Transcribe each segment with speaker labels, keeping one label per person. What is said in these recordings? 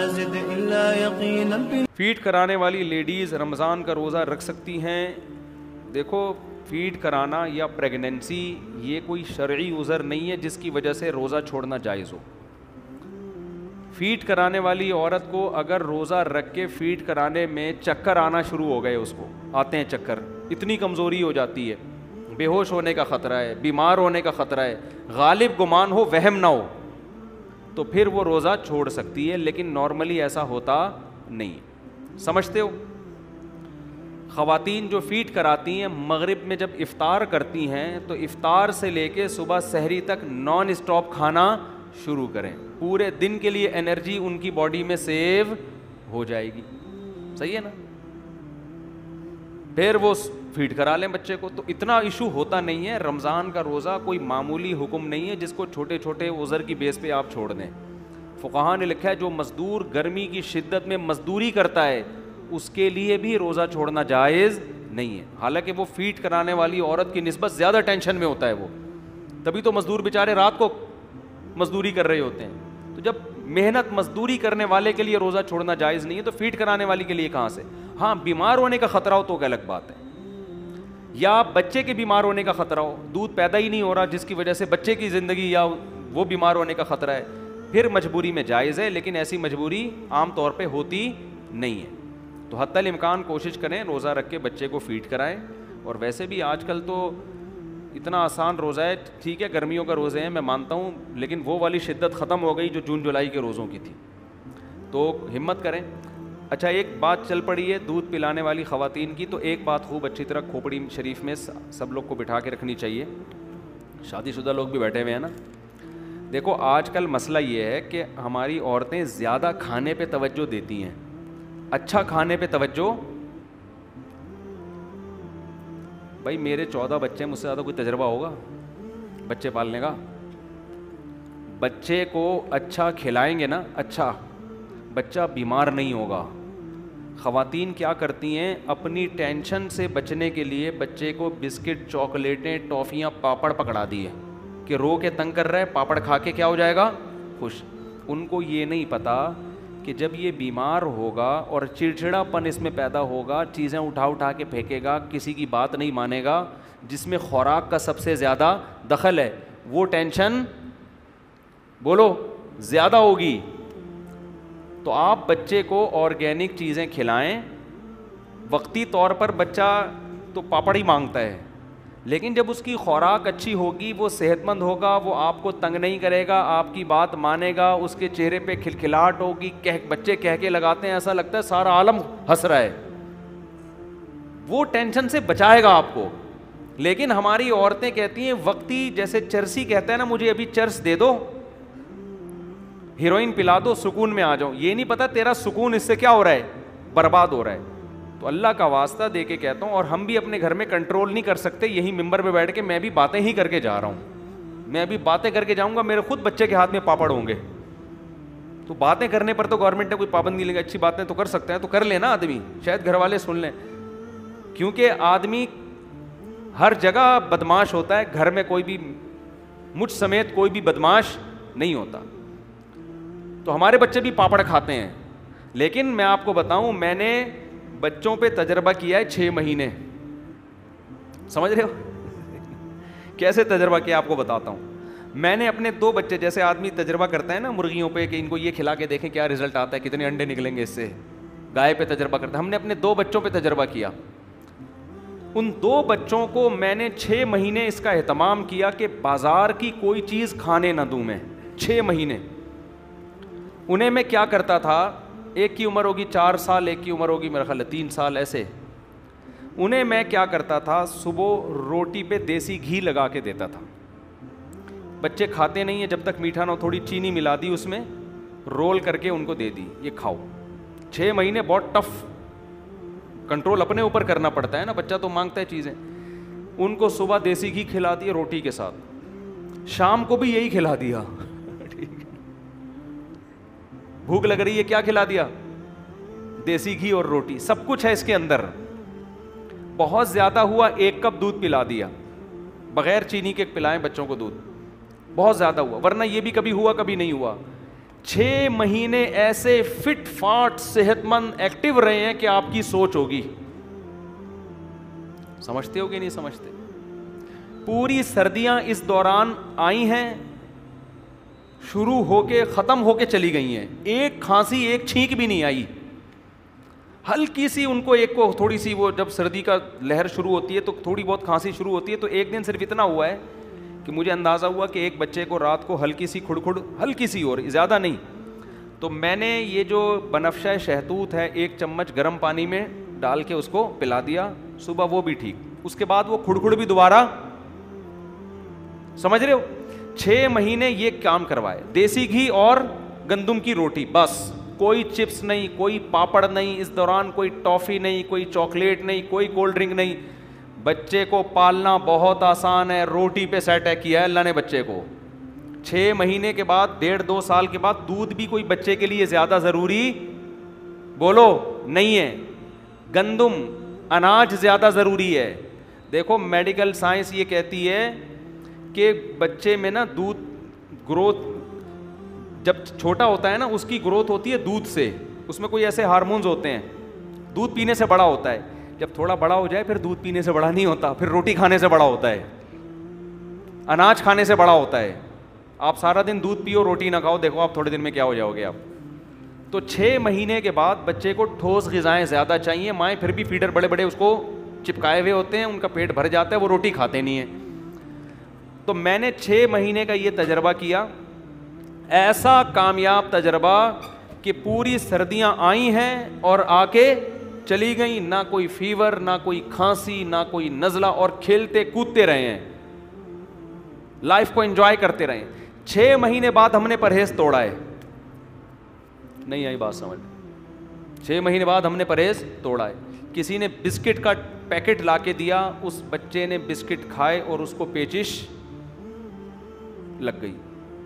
Speaker 1: नज़िद इल्ला यकीनन bill.
Speaker 2: Feed कराने वाली लेडीज़ रमज़ान का रोज़ा रख सकती हैं। देखो, फीड कराना या प्रेगनेंसी ये कोई शरई उज़र नहीं है जिसकी वजह से रोज़ा छोड़ना जायज़ हो। फीड कराने वाली औरत को अगर रोज़ा रख के फीड कराने में चक्कर आना शुरू हो गए, उसको आते हैं चक्कर, इतनी कमज़ोरी हो जाती है, बेहोश होने का ख़तरा है, बीमार होने का ख़तरा है, गालिब गुमान हो, वहम ना हो, तो फिर वो रोज़ा छोड़ सकती है। लेकिन नॉर्मली ऐसा होता नहीं। समझते हो? ख़वातीन जो फ़ीड कराती हैं, मगरिब में जब इफ़्तार करती हैं तो इफ़्तार से लेके सुबह सहरी तक नॉन स्टॉप खाना शुरू करें। पूरे दिन के लिए एनर्जी उनकी बॉडी में सेव हो जाएगी। सही है ना? फिर वो फीड करा लें बच्चे को, तो इतना इशू होता नहीं है। रमज़ान का रोज़ा कोई मामूली हुक्म नहीं है जिसको छोटे छोटे उज़र की बेस पे आप छोड़ दें। फ़ुक़हा ने लिखा है जो मज़दूर गर्मी की शिद्दत में मज़दूरी करता है उसके लिए भी रोज़ा छोड़ना जायज़ नहीं है। हालांकि वो फीड कराने वाली औरत की निस्बत ज़्यादा टेंशन में होता है वो, तभी तो मज़दूर बेचारे रात को मज़दूरी कर रहे होते हैं। तो जब मेहनत मज़दूरी करने वाले के लिए रोज़ा छोड़ना जायज़ नहीं है तो फीड कराने वाली के लिए कहाँ से? हाँ, बीमार होने का ख़तरा हो तो अलग बात है, या बच्चे के बीमार होने का ख़तरा हो, दूध पैदा ही नहीं हो रहा जिसकी वजह से बच्चे की ज़िंदगी या वो बीमार होने का ख़तरा है, फिर मजबूरी में जायज़ है। लेकिन ऐसी मजबूरी आम तौर पे होती नहीं है। तो हत्तल इम्कान कोशिश करें रोज़ा रख के बच्चे को फ़ीड कराएं। और वैसे भी आजकल तो इतना आसान रोज़ा है, ठीक है गर्मियों का रोज़े हैं मैं मानता हूँ, लेकिन वो वाली शिद्दत ख़त्म हो गई जो जून जुलाई के रोज़ों की थी। तो हिम्मत करें। अच्छा, एक बात चल पड़ी है दूध पिलाने वाली ख़वातीन की, तो एक बात खूब अच्छी तरह खोपड़ी शरीफ में सब लोग को बिठा के रखनी चाहिए। शादीशुदा लोग भी बैठे हुए हैं ना। देखो, आजकल मसला ये है कि हमारी औरतें ज़्यादा खाने पे तवज्जो देती हैं, अच्छा खाने पे तवज्जो। भाई मेरे 14 बच्चे हैं, मुझसे ज़्यादा कोई तजर्बा होगा बच्चे पालने का? बच्चे को अच्छा खिलाएंगे ना, अच्छा बच्चा बीमार नहीं होगा। ख़वातीन क्या करती हैं, अपनी टेंशन से बचने के लिए बच्चे को बिस्किट, चॉकलेटें, टॉफ़ियाँ, पापड़ पकड़ा दिए कि रो के तंग कर रहा है, पापड़ खा के क्या हो जाएगा? खुश। उनको ये नहीं पता कि जब ये बीमार होगा और चिड़चिड़ापन इसमें पैदा होगा, चीज़ें उठा उठा के फेंकेगा, किसी की बात नहीं मानेगा, जिसमें खुराक का सबसे ज़्यादा दखल है, वो टेंशन बोलो ज़्यादा होगी। तो आप बच्चे को ऑर्गेनिक चीज़ें खिलाएं। वक्ती तौर पर बच्चा तो पापड़ ही मांगता है, लेकिन जब उसकी खुराक अच्छी होगी, वो सेहतमंद होगा, वो आपको तंग नहीं करेगा, आपकी बात मानेगा, उसके चेहरे पे खिलखिलाहट होगी। बच्चे कह के लगाते हैं, ऐसा लगता है सारा आलम हंस रहा है, वो टेंशन से बचाएगा आपको। लेकिन हमारी औरतें कहती हैं वक्ती, जैसे चरसी कहता है ना, मुझे अभी चर्स दे दो, हीरोइन पिला दो, सुकून में आ जाऊं। ये नहीं पता तेरा सुकून इससे क्या हो रहा है, बर्बाद हो रहा है। तो अल्लाह का वास्ता दे के कहता हूँ, और हम भी अपने घर में कंट्रोल नहीं कर सकते, यही मिंबर पे बैठ के मैं भी बातें ही करके जा रहा हूँ। मैं अभी बातें करके जाऊँगा, मेरे खुद बच्चे के हाथ में पापड़ होंगे। तो बातें करने पर तो गवर्नमेंट ने कोई पाबंदी लगी, अच्छी बातें तो कर सकते हैं, तो कर लेना आदमी, शायद घर वाले सुन लें। क्योंकि आदमी हर जगह बदमाश होता है, घर में कोई भी, मुझ समेत कोई भी बदमाश नहीं होता। तो हमारे बच्चे भी पापड़ खाते हैं। लेकिन मैं आपको बताऊं, मैंने बच्चों पे तजर्बा किया है 6 महीने। समझ रहे हो कैसे तजर्बा किया, आपको बताता हूं। मैंने अपने 2 बच्चे, जैसे आदमी तजर्बा करता है ना मुर्गियों पे कि इनको ये खिला के देखें क्या रिजल्ट आता है, कितने अंडे निकलेंगे इससे, गाय पे तजर्बा करता है, हमने अपने 2 बच्चों पे तजर्बा किया। उन 2 बच्चों को मैंने 6 महीने इसका एहतमाम किया कि बाजार की कोई चीज़ खाने ना दूं मैं। 6 महीने उन्हें मैं क्या करता था, एक की उम्र होगी 4 साल, एक की उम्र होगी मेरा ख्याल 3 साल, ऐसे उन्हें मैं क्या करता था, सुबह रोटी पे देसी घी लगा के देता था। बच्चे खाते नहीं है जब तक मीठा ना हो, थोड़ी चीनी मिला दी उसमें, रोल करके उनको दे दी, ये खाओ। 6 महीने बहुत टफ कंट्रोल अपने ऊपर करना पड़ता है ना, बच्चा तो मांगता है चीज़ें। उनको सुबह देसी घी खिला दिए रोटी के साथ, शाम को भी यही खिला दिया। भूख लग रही है, क्या खिला दिया, देसी घी और रोटी, सब कुछ है इसके अंदर। बहुत ज़्यादा हुआ 1 कप दूध पिला दिया, बगैर चीनी के पिलाएं बच्चों को दूध, बहुत ज़्यादा हुआ, वरना ये भी कभी हुआ कभी नहीं हुआ। 6 महीने ऐसे फिट फाट सेहतमंद एक्टिव रहे हैं कि आपकी सोच होगी। समझते हो कि नहीं समझते? पूरी सर्दियां इस दौरान आई हैं, शुरू होके ख़त्म होके चली गई हैं, एक खांसी एक छींक भी नहीं आई। हल्की सी उनको एक को थोड़ी सी, वो जब सर्दी का लहर शुरू होती है तो थोड़ी बहुत खांसी शुरू होती है, तो एक दिन सिर्फ इतना हुआ है कि मुझे अंदाज़ा हुआ कि एक बच्चे को रात को हल्की सी खुड़खुड़, हल्की सी और ज़्यादा नहीं, तो मैंने ये जो बनफशा शहतूत है 1 चम्मच गर्म पानी में डाल के उसको पिला दिया, सुबह वो भी ठीक, उसके बाद वो खुड़खुड़ भी दोबारा, समझ रहे हो? 6 महीने ये काम करवाए, देसी घी और गंदम की रोटी, बस कोई चिप्स नहीं, कोई पापड़ नहीं, इस दौरान कोई टॉफ़ी नहीं, कोई चॉकलेट नहीं, कोई कोल्ड ड्रिंक नहीं। बच्चे को पालना बहुत आसान है, रोटी पे सेट है किया है अल्लाह ने बच्चे को। 6 महीने के बाद, 1.5-2 साल के बाद दूध भी कोई बच्चे के लिए ज़्यादा ज़रूरी बोलो नहीं है, गंदम अनाज ज़्यादा ज़रूरी है। देखो मेडिकल साइंस ये कहती है कि बच्चे में ना दूध ग्रोथ जब छोटा होता है ना, उसकी ग्रोथ होती है दूध से, उसमें कोई ऐसे हार्मोन्स होते हैं, दूध पीने से बड़ा होता है। जब थोड़ा बड़ा हो जाए फिर दूध पीने से बड़ा नहीं होता, फिर रोटी खाने से बड़ा होता है, अनाज खाने से बड़ा होता है। आप सारा दिन दूध पियो रोटी ना खाओ, देखो आप थोड़े दिन में क्या हो जाओगे आप। तो 6 महीने के बाद बच्चे को ठोस ग़िज़ाएँ ज़्यादा चाहिए। माएँ फिर भी फीडर बड़े बड़े उसको चिपकाए हुए होते हैं, उनका पेट भर जाता है, वो रोटी खाते नहीं हैं। तो मैंने 6 महीने का ये तजर्बा किया, ऐसा कामयाब तजर्बा कि पूरी सर्दियां आई हैं और आके चली गई, ना कोई फीवर, ना कोई खांसी, ना कोई नज़ला, और खेलते कूदते रहे हैं, लाइफ को एंजॉय करते रहे। 6 महीने बाद हमने परहेज तोड़ा है, नहीं आई बात समझ? 6 महीने बाद हमने परहेज तोड़ा है। किसी ने बिस्किट का पैकेट लाके दिया, उस बच्चे ने बिस्किट खाए और उसको पेचिश लग गई।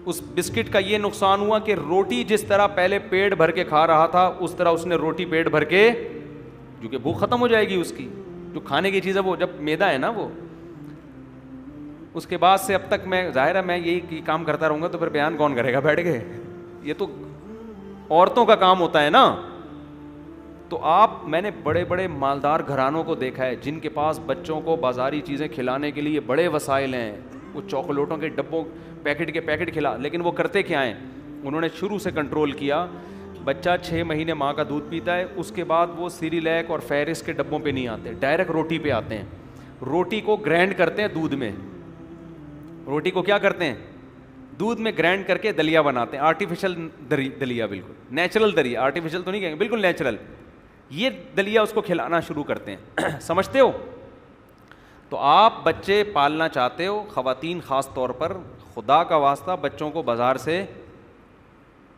Speaker 2: उस बिस्किट का ये नुकसान हुआ कि रोटी जिस तरह पहले पेट भर के खा रहा था, उस तरह उसने रोटी पेट भर के, क्योंकि भूख खत्म हो जाएगी उसकी, जो खाने की चीज़ है वो, जब मैदा है ना वो। उसके बाद से अब तक मैं, जाहिर है मैं यही काम करता रहूँगा तो फिर बयान कौन करेगा बैठ के, ये तो औरतों का काम होता है ना। तो मैंने बड़े बड़े मालदार घरानों को देखा है जिनके पास बच्चों को बाजारी चीज़ें खिलाने के लिए बड़े वसाइल हैं, वो चॉकलेटों के डब्बों पैकेट के पैकेट खिला, लेकिन वो करते क्या हैं, उन्होंने शुरू से कंट्रोल किया। बच्चा 6 महीने माँ का दूध पीता है, उसके बाद वो सीरिलैक और फेरिस के डब्बों पे नहीं आते, डायरेक्ट रोटी पे आते हैं। रोटी को ग्राइंड करते हैं दूध में, रोटी को क्या करते हैं, दूध में ग्राइंड करके दलिया बनाते हैं, आर्टिफिशियल दलिया, बिल्कुल नेचुरल दलिया, आर्टिफिशियल तो नहीं कहेंगे, बिल्कुल नेचुरल, ये दलिया उसको खिलाना शुरू करते हैं। समझते हो? तो आप बच्चे पालना चाहते हो, ख़वातीन ख़ास तौर पर, खुदा का वास्ता बच्चों को बाज़ार से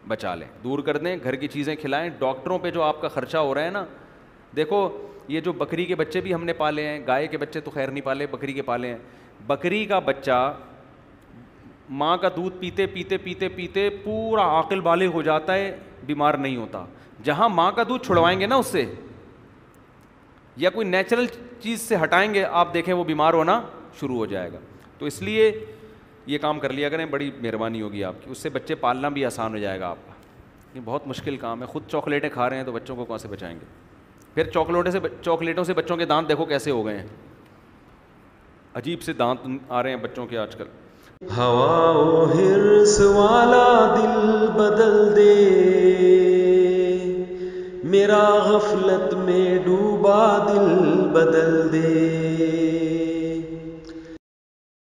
Speaker 2: बचा लें, दूर कर दें, घर की चीज़ें खिलाएं। डॉक्टरों पे जो आपका ख़र्चा हो रहा है ना, देखो ये जो बकरी के बच्चे भी हमने पाले हैं, गाय के बच्चे तो खैर नहीं पाले, बकरी के पाले हैं। बकरी का बच्चा माँ का दूध पीते पीते पीते पीते पूरा आकिल बालिग हो जाता है, बीमार नहीं होता। जहाँ माँ का दूध छुड़वाएंगे ना उससे, या कोई नेचुरल चीज़ से हटाएंगे, आप देखें वो बीमार होना शुरू हो जाएगा। तो इसलिए ये काम कर लिया करें, बड़ी मेहरबानी होगी आपकी, उससे बच्चे पालना भी आसान हो जाएगा आपका। ये बहुत मुश्किल काम है, खुद चॉकलेटें खा रहे हैं तो बच्चों को कहाँ से बचाएंगे? फिर चॉकलेटों से बच्चों के दांत देखो कैसे हो गए हैं, अजीब से दांत आ रहे हैं बच्चों के आजकल।
Speaker 1: हवा हिर्स वाला दिल बदल दे, मेरा गफलत में डूबा दिल बदल दे।